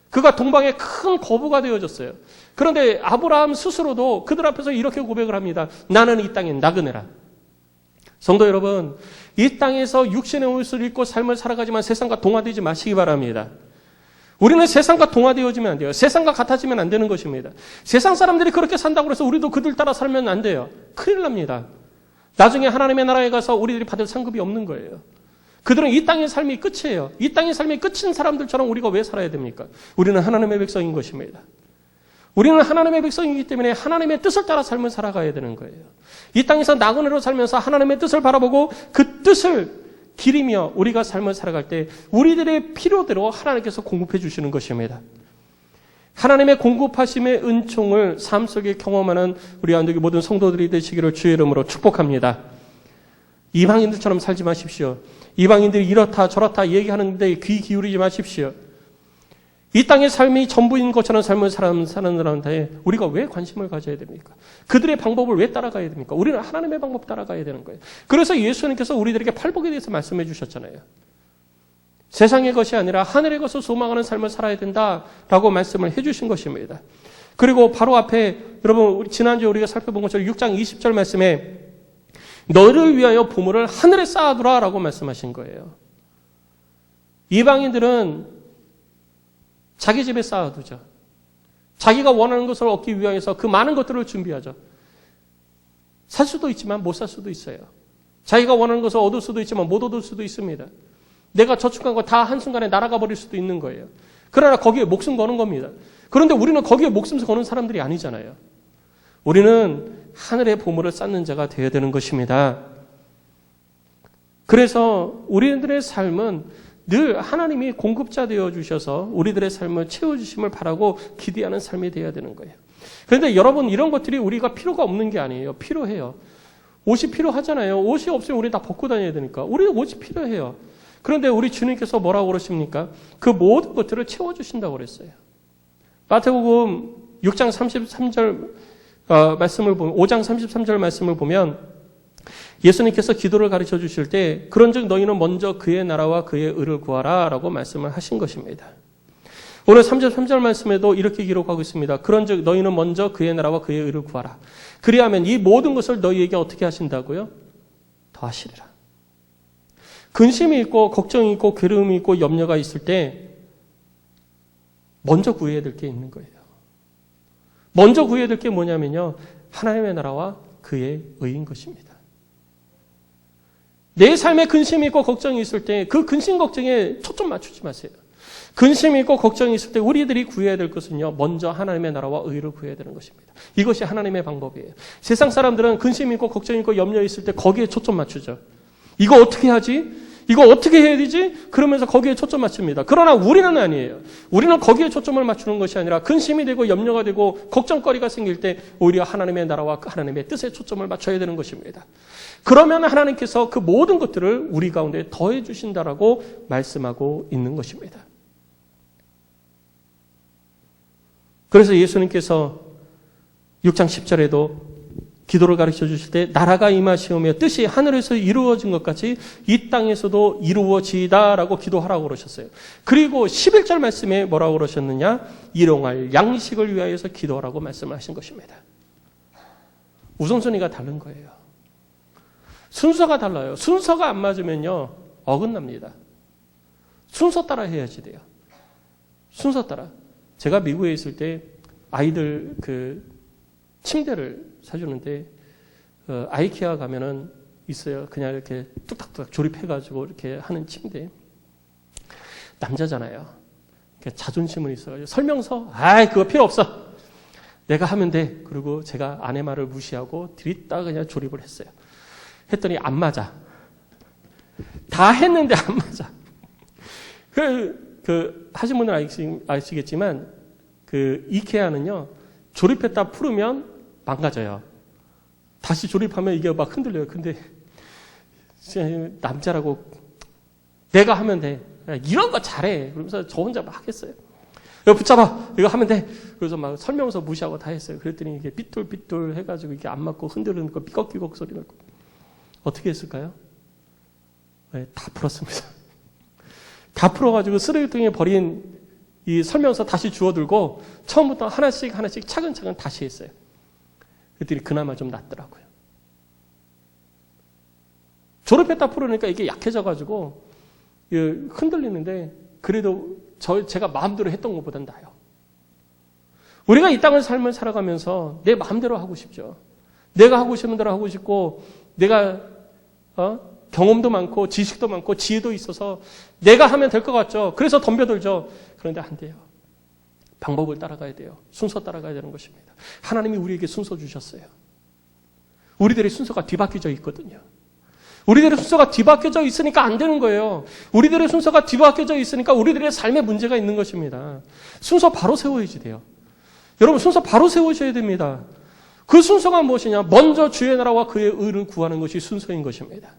그가 동방의 큰 거부가 되어졌어요. 그런데 아브라함 스스로도 그들 앞에서 이렇게 고백을 합니다. 나는 이 땅의 나그네라. 성도 여러분, 이 땅에서 육신의 옷을 입고 삶을 살아가지만 세상과 동화되지 마시기 바랍니다. 우리는 세상과 동화되어지면 안 돼요. 세상과 같아지면 안 되는 것입니다. 세상 사람들이 그렇게 산다고 해서 우리도 그들 따라 살면 안 돼요. 큰일 납니다. 나중에 하나님의 나라에 가서 우리들이 받을 상급이 없는 거예요. 그들은 이 땅의 삶이 끝이에요. 이 땅의 삶이 끝인 사람들처럼 우리가 왜 살아야 됩니까? 우리는 하나님의 백성인 것입니다. 우리는 하나님의 백성이기 때문에 하나님의 뜻을 따라 삶을 살아가야 되는 거예요. 이 땅에서 나그네로 살면서 하나님의 뜻을 바라보고 그 뜻을 기리며 우리가 삶을 살아갈 때 우리들의 필요대로 하나님께서 공급해 주시는 것입니다. 하나님의 공급하심의 은총을 삶 속에 경험하는 우리 안동의 모든 성도들이 되시기를 주의 이름으로 축복합니다. 이방인들처럼 살지 마십시오. 이방인들이 이렇다 저렇다 얘기하는데 귀 기울이지 마십시오. 이 땅의 삶이 전부인 것처럼 삶을 사는 사람한테 우리가 왜 관심을 가져야 됩니까? 그들의 방법을 왜 따라가야 됩니까? 우리는 하나님의 방법 따라가야 되는 거예요. 그래서 예수님께서 우리들에게 팔복에 대해서 말씀해 주셨잖아요. 세상의 것이 아니라 하늘의 것을 소망하는 삶을 살아야 된다라고 말씀을 해 주신 것입니다. 그리고 바로 앞에 여러분 지난주에 우리가 살펴본 것처럼 6장 20절 말씀에 너를 위하여 보물을 하늘에 쌓아두라 라고 말씀하신 거예요. 이방인들은 자기 집에 쌓아두죠. 자기가 원하는 것을 얻기 위해서 그 많은 것들을 준비하죠. 살 수도 있지만 못 살 수도 있어요. 자기가 원하는 것을 얻을 수도 있지만 못 얻을 수도 있습니다. 내가 저축한 거 다 한순간에 날아가 버릴 수도 있는 거예요. 그러나 거기에 목숨 거는 겁니다. 그런데 우리는 거기에 목숨 거는 사람들이 아니잖아요. 우리는 하늘의 보물을 쌓는 자가 되어야 되는 것입니다. 그래서 우리들의 삶은 늘 하나님이 공급자 되어 주셔서 우리들의 삶을 채워주심을 바라고 기대하는 삶이 되어야 되는 거예요. 그런데 여러분 이런 것들이 우리가 필요가 없는 게 아니에요. 필요해요. 옷이 필요하잖아요. 옷이 없으면 우리 다 벗고 다녀야 되니까. 우리는 옷이 필요해요. 그런데 우리 주님께서 뭐라고 그러십니까? 그 모든 것들을 채워주신다고 그랬어요. 마태복음 6장 33절 말씀을 보면 5장 33절 말씀을 보면 예수님께서 기도를 가르쳐 주실 때 그런즉 너희는 먼저 그의 나라와 그의 의를 구하라 라고 말씀을 하신 것입니다. 오늘 33절 말씀에도 이렇게 기록하고 있습니다. 그런즉 너희는 먼저 그의 나라와 그의 의를 구하라. 그리하면 이 모든 것을 너희에게 어떻게 하신다고요? 더하시리라. 근심이 있고 걱정이 있고 괴로움이 있고 염려가 있을 때 먼저 구해야 될 게 있는 거예요. 먼저 구해야 될 게 뭐냐면요. 하나님의 나라와 그의 의인 것입니다. 내 삶에 근심이 있고 걱정이 있을 때 그 근심 걱정에 초점 맞추지 마세요. 근심이 있고 걱정이 있을 때 우리들이 구해야 될 것은요. 먼저 하나님의 나라와 의를 구해야 되는 것입니다. 이것이 하나님의 방법이에요. 세상 사람들은 근심이 있고 걱정이 있고 염려 있을 때 거기에 초점 맞추죠. 이거 어떻게 하지? 이거 어떻게 해야 되지? 그러면서 거기에 초점 맞춥니다. 그러나 우리는 아니에요. 우리는 거기에 초점을 맞추는 것이 아니라 근심이 되고 염려가 되고 걱정거리가 생길 때 오히려 하나님의 나라와 하나님의 뜻에 초점을 맞춰야 되는 것입니다. 그러면 하나님께서 그 모든 것들을 우리 가운데 더해 주신다라고 말씀하고 있는 것입니다. 그래서 예수님께서 6장 10절에도 기도를 가르쳐 주실 때 나라가 임하시오며 뜻이 하늘에서 이루어진 것 같이 이 땅에서도 이루어지이다라고 기도하라고 그러셨어요. 그리고 11절 말씀에 뭐라고 그러셨느냐? 일용할 양식을 위하여서 기도하라고 말씀하신 것입니다. 우선순위가 다른 거예요. 순서가 달라요. 순서가 안 맞으면요, 어긋납니다. 순서 따라 해야지 돼요. 순서 따라. 제가 미국에 있을 때 아이들 침대를 사주는데 아이케아 가면은 있어요. 그냥 이렇게 뚝딱뚝딱 조립해가지고 이렇게 하는 침대. 남자잖아요. 자존심은 있어가지고 설명서, 그거 필요 없어. 내가 하면 돼. 그리고 제가 아내 말을 무시하고 들이다가 그냥 조립을 했어요. 했더니 안 맞아. 다 했는데 안 맞아. 하신 분들은 아시겠지만 이케아는요, 조립했다 풀으면 망가져요. 다시 조립하면 이게 막 흔들려요. 근데 남자라고 내가 하면 돼. 이런 거 잘해. 그러면서 저 혼자 막 했어요. 이거 붙잡아. 이거 하면 돼. 그래서 막 설명서 무시하고 다 했어요. 그랬더니 이게 삐뚤삐뚤 해가지고 이게 안 맞고 흔들리는 거 삐걱삐걱 소리 나고. 어떻게 했을까요? 다 풀었습니다. 다 풀어가지고 쓰레기통에 버린 이 설명서 다시 주워들고 처음부터 하나씩 차근차근 다시 했어요. 그랬더니 그나마 좀 낫더라고요. 졸업했다 풀으니까 이게 약해져가지고 흔들리는데 그래도 제가 마음대로 했던 것보단 나아요. 우리가 이 땅을 삶을 살아가면서 내 마음대로 하고 싶죠. 내가 하고 싶은 대로 하고 싶고 내가 경험도 많고 지식도 많고 지혜도 있어서 내가 하면 될 것 같죠. 그래서 덤벼들죠. 그런데 안 돼요. 방법을 따라가야 돼요. 순서 따라가야 되는 것입니다. 하나님이 우리에게 순서 주셨어요. 우리들의 순서가 뒤바뀌어져 있거든요. 우리들의 순서가 뒤바뀌어져 있으니까 안 되는 거예요. 우리들의 순서가 뒤바뀌어져 있으니까 우리들의 삶에 문제가 있는 것입니다. 순서 바로 세워야지 돼요. 여러분 순서 바로 세우셔야 됩니다. 그 순서가 무엇이냐? 먼저 주의 나라와 그의 의를 구하는 것이 순서인 것입니다.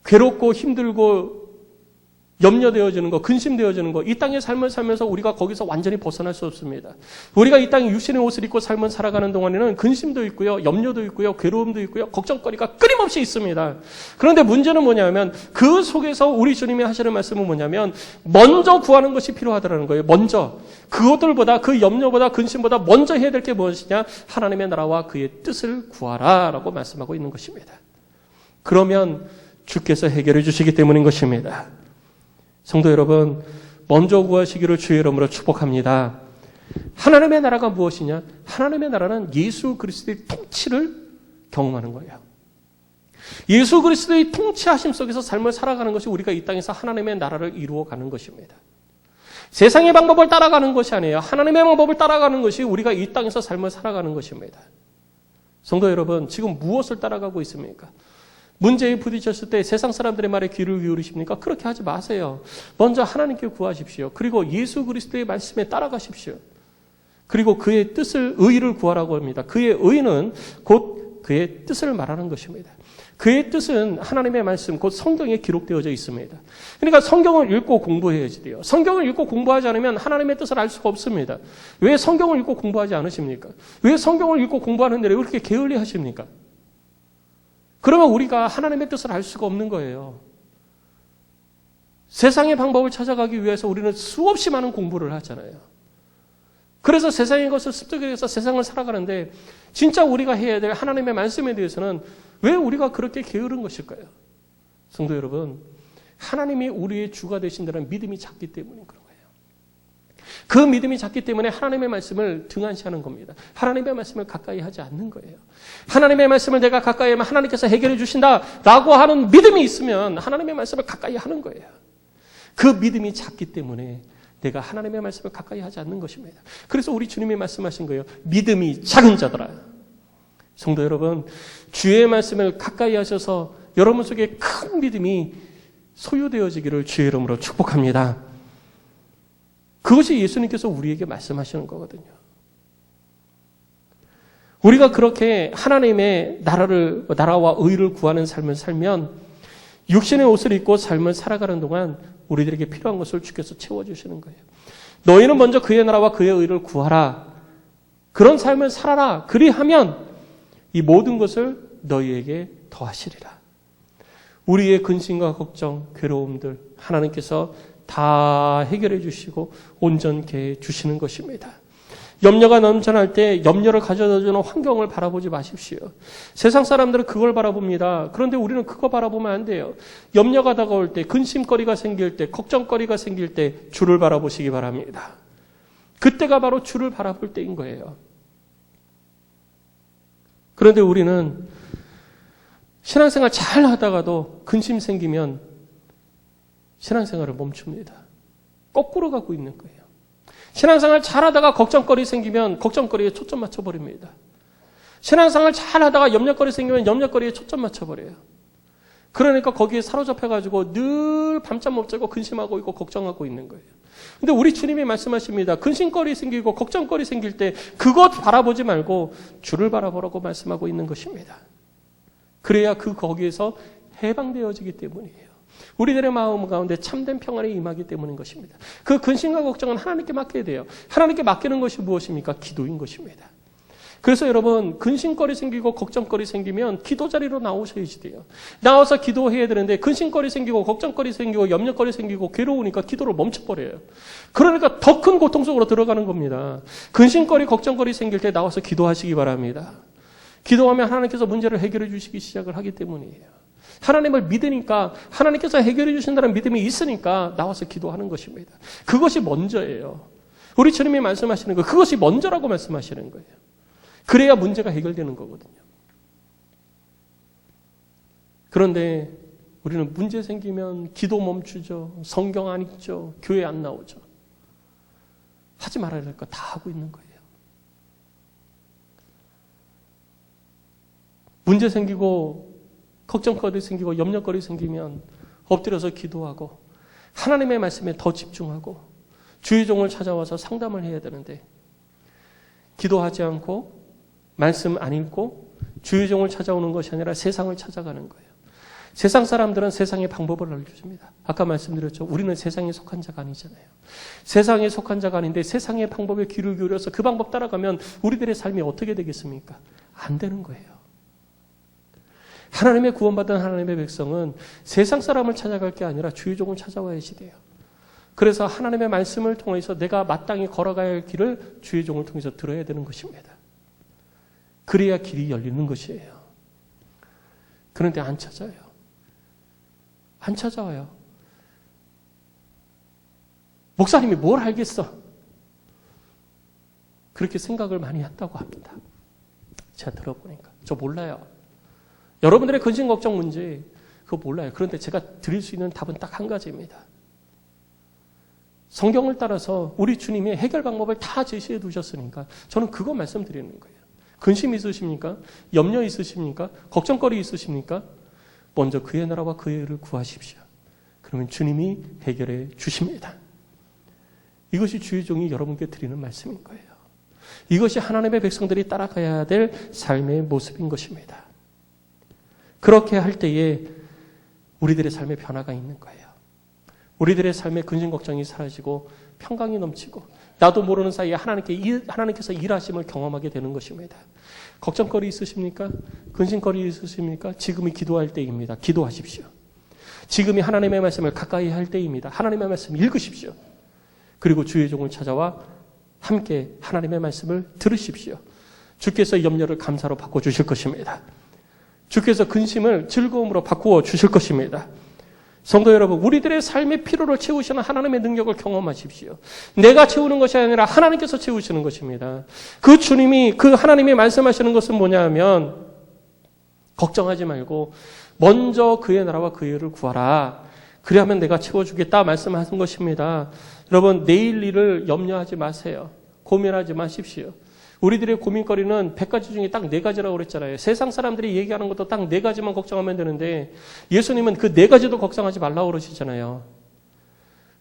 괴롭고 힘들고 염려되어지는 거, 근심되어지는 거, 이 땅의 삶을 살면서 우리가 거기서 완전히 벗어날 수 없습니다. 우리가 이 땅에 육신의 옷을 입고 삶을 살아가는 동안에는 근심도 있고요, 염려도 있고요, 괴로움도 있고요, 걱정거리가 끊임없이 있습니다. 그런데 문제는 뭐냐면 그 속에서 우리 주님이 하시는 말씀은 뭐냐면 먼저 구하는 것이 필요하다는 거예요. 먼저. 그것들보다, 그 염려보다, 근심보다 먼저 해야 될 게 무엇이냐? 하나님의 나라와 그의 뜻을 구하라 라고 말씀하고 있는 것입니다. 그러면 주께서 해결해 주시기 때문인 것입니다. 성도 여러분, 먼저 구하시기를 주의 이름으로 축복합니다. 하나님의 나라가 무엇이냐? 하나님의 나라는 예수 그리스도의 통치를 경험하는 거예요. 예수 그리스도의 통치하심 속에서 삶을 살아가는 것이 우리가 이 땅에서 하나님의 나라를 이루어가는 것입니다. 세상의 방법을 따라가는 것이 아니에요. 하나님의 방법을 따라가는 것이 우리가 이 땅에서 삶을 살아가는 것입니다. 성도 여러분, 지금 무엇을 따라가고 있습니까? 문제에 부딪혔을 때 세상 사람들의 말에 귀를 기울이십니까? 그렇게 하지 마세요. 먼저 하나님께 구하십시오. 그리고 예수 그리스도의 말씀에 따라가십시오. 그리고 그의 뜻을, 의를 구하라고 합니다. 그의 의는 곧 그의 뜻을 말하는 것입니다. 그의 뜻은 하나님의 말씀, 곧 성경에 기록되어져 있습니다. 그러니까 성경을 읽고 공부해야지 돼요. 성경을 읽고 공부하지 않으면 하나님의 뜻을 알 수가 없습니다. 왜 성경을 읽고 공부하지 않으십니까? 왜 성경을 읽고 공부하는데 왜 그렇게 게을리 하십니까? 그러면 우리가 하나님의 뜻을 알 수가 없는 거예요. 세상의 방법을 찾아가기 위해서 우리는 수없이 많은 공부를 하잖아요. 그래서 세상의 것을 습득해서 세상을 살아가는데 진짜 우리가 해야 될 하나님의 말씀에 대해서는 왜 우리가 그렇게 게으른 것일까요? 성도 여러분, 하나님이 우리의 주가 되신다는 믿음이 작기 때문인 그런 거예요. 그 믿음이 작기 때문에 하나님의 말씀을 등한시하는 겁니다. 하나님의 말씀을 가까이 하지 않는 거예요. 하나님의 말씀을 내가 가까이 하면 하나님께서 해결해 주신다라고 하는 믿음이 있으면 하나님의 말씀을 가까이 하는 거예요. 그 믿음이 작기 때문에 내가 하나님의 말씀을 가까이 하지 않는 것입니다. 그래서 우리 주님이 말씀하신 거예요. 믿음이 작은 자들아. 성도 여러분, 주의 말씀을 가까이 하셔서 여러분 속에 큰 믿음이 소유되어지기를 주의 이름으로 축복합니다. 그것이 예수님께서 우리에게 말씀하시는 거거든요. 우리가 그렇게 하나님의 나라와 의를 구하는 삶을 살면 육신의 옷을 입고 삶을 살아가는 동안 우리들에게 필요한 것을 주께서 채워주시는 거예요. 너희는 먼저 그의 나라와 그의 의를 구하라. 그런 삶을 살아라. 그리하면 이 모든 것을 너희에게 더하시리라. 우리의 근심과 걱정, 괴로움들 하나님께서 다 해결해 주시고 온전케 해 주시는 것입니다. 염려가 넘쳐날 때 염려를 가져다 주는 환경을 바라보지 마십시오. 세상 사람들은 그걸 바라봅니다. 그런데 우리는 그거 바라보면 안 돼요. 염려가 다가올 때, 근심거리가 생길 때, 걱정거리가 생길 때 주를 바라보시기 바랍니다. 그때가 바로 주를 바라볼 때인 거예요. 그런데 우리는 신앙생활 잘 하다가도 근심 생기면 신앙생활을 멈춥니다. 거꾸로 가고 있는 거예요. 신앙생활 잘 하다가 걱정거리 생기면 걱정거리에 초점 맞춰버립니다. 신앙생활 잘 하다가 염려거리 생기면 염려거리에 초점 맞춰버려요. 그러니까 거기에 사로잡혀가지고 늘 밤잠 못 자고 근심하고 있고 걱정하고 있는 거예요. 근데 우리 주님이 말씀하십니다. 근심거리 생기고 걱정거리 생길 때 그것 바라보지 말고 주를 바라보라고 말씀하고 있는 것입니다. 그래야 거기에서 해방되어지기 때문이에요. 우리들의 마음 가운데 참된 평안이 임하기 때문인 것입니다. 그 근심과 걱정은 하나님께 맡겨야 돼요. 하나님께 맡기는 것이 무엇입니까? 기도인 것입니다. 그래서 여러분 근심거리 생기고 걱정거리 생기면 기도 자리로 나오셔야지 돼요. 나와서 기도해야 되는데 근심거리 생기고 걱정거리 생기고 염려거리 생기고 괴로우니까 기도를 멈춰버려요. 그러니까 더 큰 고통 속으로 들어가는 겁니다. 근심거리 걱정거리 생길 때 나와서 기도하시기 바랍니다. 기도하면 하나님께서 문제를 해결해 주시기 시작을 하기 때문이에요. 하나님을 믿으니까 하나님께서 해결해 주신다는 믿음이 있으니까 나와서 기도하는 것입니다. 그것이 먼저예요. 우리 주님이 말씀하시는 거 그것이 먼저라고 말씀하시는 거예요. 그래야 문제가 해결되는 거거든요. 그런데 우리는 문제 생기면 기도 멈추죠. 성경 안 읽죠. 교회 안 나오죠. 하지 말아야 될 거 다 하고 있는 거예요. 문제 생기고 걱정거리 생기고 염려거리 생기면 엎드려서 기도하고 하나님의 말씀에 더 집중하고 주의 종을 찾아와서 상담을 해야 되는데 기도하지 않고 말씀 안 읽고 주의 종을 찾아오는 것이 아니라 세상을 찾아가는 거예요. 세상 사람들은 세상의 방법을 알려줍니다. 아까 말씀드렸죠. 우리는 세상에 속한 자가 아니잖아요. 세상에 속한 자가 아닌데 세상의 방법에 귀를 기울여서 그 방법 따라가면 우리들의 삶이 어떻게 되겠습니까? 안 되는 거예요. 하나님의 구원받은 하나님의 백성은 세상 사람을 찾아갈 게 아니라 주의 종을 찾아와야지 돼요. 그래서 하나님의 말씀을 통해서 내가 마땅히 걸어가야 할 길을 주의 종을 통해서 들어야 되는 것입니다. 그래야 길이 열리는 것이에요. 그런데 안 찾아요. 안 찾아와요. 목사님이 뭘 알겠어? 그렇게 생각을 많이 한다고 합니다. 제가 들어보니까. 저 몰라요. 여러분들의 근심 걱정 문제 그거 몰라요. 그런데 제가 드릴 수 있는 답은 딱 한 가지입니다. 성경을 따라서 우리 주님이 해결 방법을 다 제시해 두셨으니까 저는 그거 말씀드리는 거예요. 근심 있으십니까? 염려 있으십니까? 걱정거리 있으십니까? 먼저 그의 나라와 그의 의를 구하십시오. 그러면 주님이 해결해 주십니다. 이것이 주의 종이 여러분께 드리는 말씀인 거예요. 이것이 하나님의 백성들이 따라가야 될 삶의 모습인 것입니다. 그렇게 할 때에 우리들의 삶에 변화가 있는 거예요. 우리들의 삶의 근심 걱정이 사라지고 평강이 넘치고 나도 모르는 사이에 하나님께서 일하심을 경험하게 되는 것입니다. 걱정거리 있으십니까? 근심거리 있으십니까? 지금이 기도할 때입니다. 기도하십시오. 지금이 하나님의 말씀을 가까이 할 때입니다. 하나님의 말씀 읽으십시오. 그리고 주의 종을 찾아와 함께 하나님의 말씀을 들으십시오. 주께서 염려를 감사로 바꿔주실 것입니다. 주께서 근심을 즐거움으로 바꾸어 주실 것입니다. 성도 여러분, 우리들의 삶의 피로를 채우시는 하나님의 능력을 경험하십시오. 내가 채우는 것이 아니라 하나님께서 채우시는 것입니다. 그 주님이, 그 하나님이 말씀하시는 것은 뭐냐 하면 걱정하지 말고 먼저 그의 나라와 그의 의를 구하라. 그리하면 내가 채워주겠다 말씀하신 것입니다. 여러분, 내일 일을 염려하지 마세요. 고민하지 마십시오. 우리들의 고민거리는 100가지 중에 딱 4가지라고 그랬잖아요. 세상 사람들이 얘기하는 것도 딱 4가지만 걱정하면 되는데 예수님은 그 4가지도 걱정하지 말라고 그러시잖아요.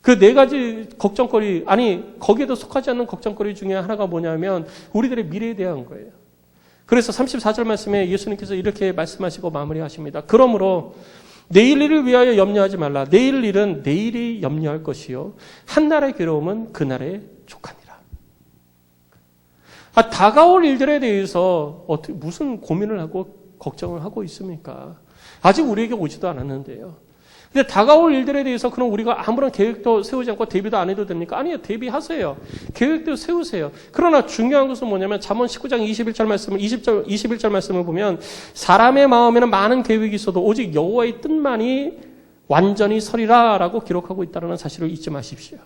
그 4가지 걱정거리, 아니 거기에도 속하지 않는 걱정거리 중에 하나가 뭐냐면 우리들의 미래에 대한 거예요. 그래서 34절 말씀에 예수님께서 이렇게 말씀하시고 마무리하십니다. 그러므로 내일 일을 위하여 염려하지 말라. 내일 일은 내일이 염려할 것이요 한날의 괴로움은 그날에 족하니라. 다가올 일들에 대해서 무슨 고민을 하고 걱정을 하고 있습니까? 아직 우리에게 오지도 않았는데요. 근데 다가올 일들에 대해서 그럼 우리가 아무런 계획도 세우지 않고 대비도 안 해도 됩니까? 아니요. 대비하세요. 계획도 세우세요. 그러나 중요한 것은 뭐냐면 잠언 19장 21절 말씀을 보면 사람의 마음에는 많은 계획이 있어도 오직 여호와의 뜻만이 완전히 서리라라고 기록하고 있다는 사실을 잊지 마십시오.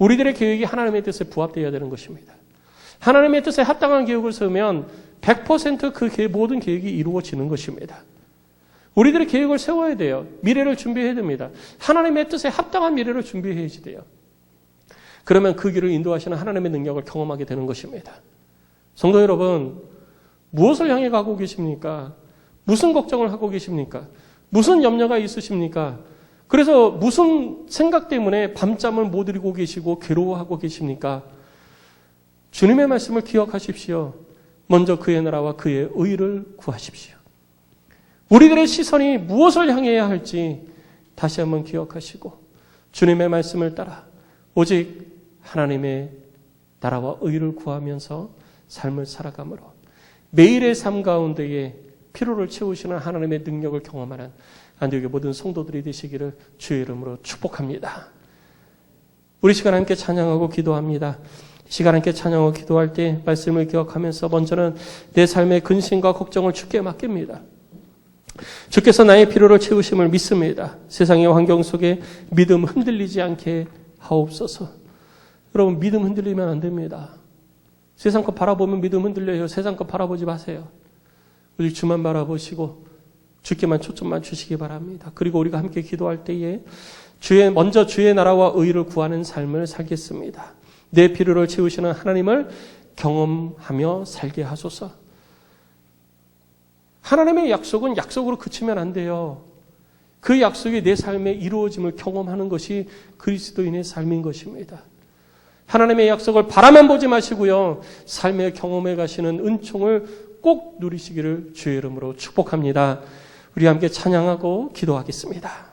우리들의 계획이 하나님의 뜻에 부합되어야 되는 것입니다. 하나님의 뜻에 합당한 계획을 세우면 100% 그 모든 계획이 이루어지는 것입니다. 우리들의 계획을 세워야 돼요. 미래를 준비해야 됩니다. 하나님의 뜻에 합당한 미래를 준비해야지 돼요. 그러면 그 길을 인도하시는 하나님의 능력을 경험하게 되는 것입니다. 성도 여러분, 무엇을 향해 가고 계십니까? 무슨 걱정을 하고 계십니까? 무슨 염려가 있으십니까? 그래서 무슨 생각 때문에 밤잠을 못 이루고 계시고 괴로워하고 계십니까? 주님의 말씀을 기억하십시오. 먼저 그의 나라와 그의 의를 구하십시오. 우리들의 시선이 무엇을 향해야 할지 다시 한번 기억하시고 주님의 말씀을 따라 오직 하나님의 나라와 의를 구하면서 삶을 살아감으로 매일의 삶 가운데에 피로를 채우시는 하나님의 능력을 경험하는 안디옥의 모든 성도들이 되시기를 주의 이름으로 축복합니다. 우리 시간 함께 찬양하고 기도합니다. 시간 함께 찬양하고 기도할 때 말씀을 기억하면서 먼저는 내 삶의 근심과 걱정을 주께 맡깁니다. 주께서 나의 필요를 채우심을 믿습니다. 세상의 환경 속에 믿음 흔들리지 않게 하옵소서. 여러분, 믿음 흔들리면 안 됩니다. 세상 것 바라보면 믿음 흔들려요. 세상 것 바라보지 마세요. 우리 주만 바라보시고 주께만 초점만 주시기 바랍니다. 그리고 우리가 함께 기도할 때에 먼저 주의 나라와 의를 구하는 삶을 살겠습니다. 내 필요를 채우시는 하나님을 경험하며 살게 하소서. 하나님의 약속은 약속으로 그치면 안 돼요. 그 약속이 내 삶에 이루어짐을 경험하는 것이 그리스도인의 삶인 것입니다. 하나님의 약속을 바라만 보지 마시고요. 삶의 경험해 가시는 은총을 꼭 누리시기를 주의 이름으로 축복합니다. 우리 함께 찬양하고 기도하겠습니다.